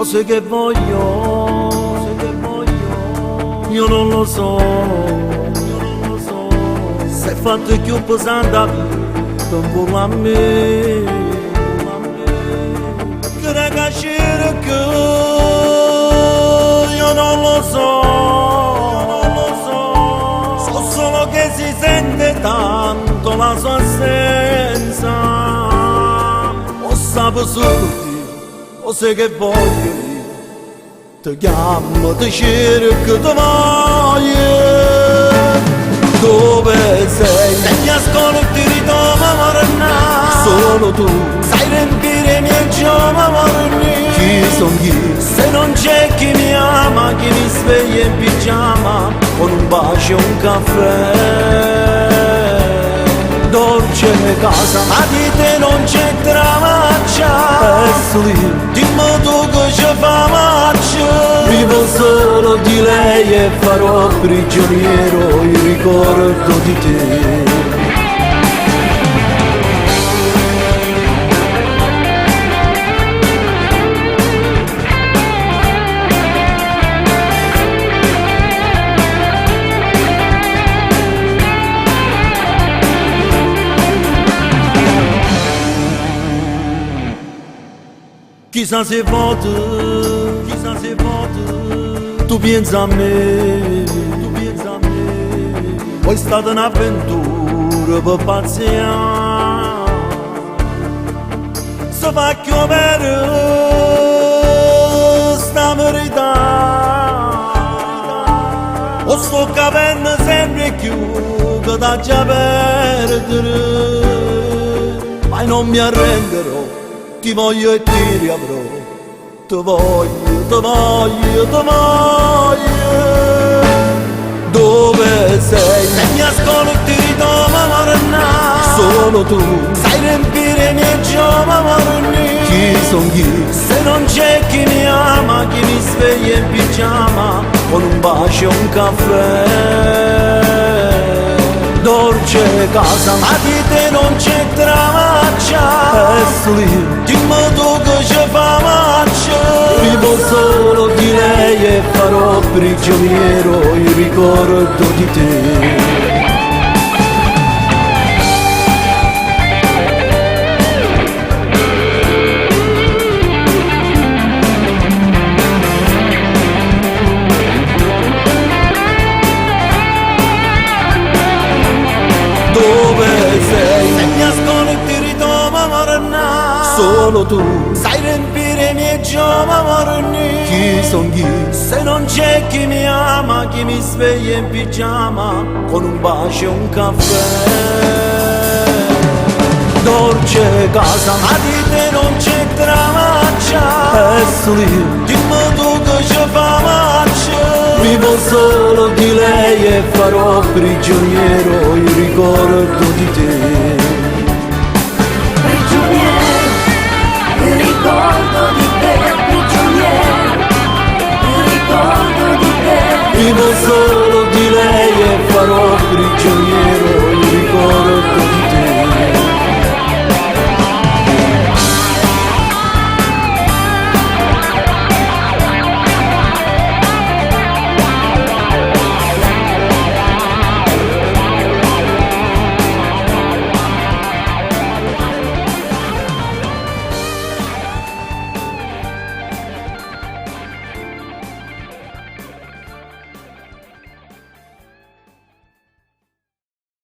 Cose che voglio, io non lo so, se fatto più pesante la vita un po' a me, che ragazzi che io non lo so, so solo che si sente tanto la sua assenza, o sapo solo cose che voglio io, ti chiamo, ti cerco, ti voglio. Dove sei? Se mi ascolti ti ritrovo morna. Solo tu sai riempire i miei giorni. Chi son chi? Se non c'è chi mi ama, chi mi sveglia in pigiama con un bacio e un caffè. Dolce casa, ma di te non c'è traccia. E lì, dimmi tu che ci fa macchia. Vivo solo di lei e farò prigioniero il ricordo di te. Chissà se vota, tu pensa a me, poi è stata un'avventura per paziare, se fa chiovere sta verità, o sto capendo sempre più che da già perdere, ma non mi arrenderò. Ti voglio e ti riavrò, ti voglio, ti voglio, ti voglio. Dove sei? Se mi ascolti ti ritrovo morna. Solo tu sai riempire i miei giorni. Chi son chi? Se non c'è chi mi ama, chi mi sveglia in pigiama con un bacio e un caffè. Dolce casa, ma di te non c'è traccia. E lì, dimmi tu che ci fa macchia. Vivo solo di lei e farò prigioniero il ricordo di te. Dove sei? Se mi ascolti ti ritrovo morna. Solo tu sai riempire i miei giorni. Chi son chi? Se non c'è chi mi ama, chi mi sveglia in pigiama con un bacio e un caffè. Dolce casa, ma di te non c'è traccia. E lì, dimmi tu che ci fa macchia. Vivo solo di lei e farò prigioniero il ricordo di te. Prigioniero, il ricordo di te. Prigioniero, il ricordo di te. Vivo solo di lei e farò prigioniero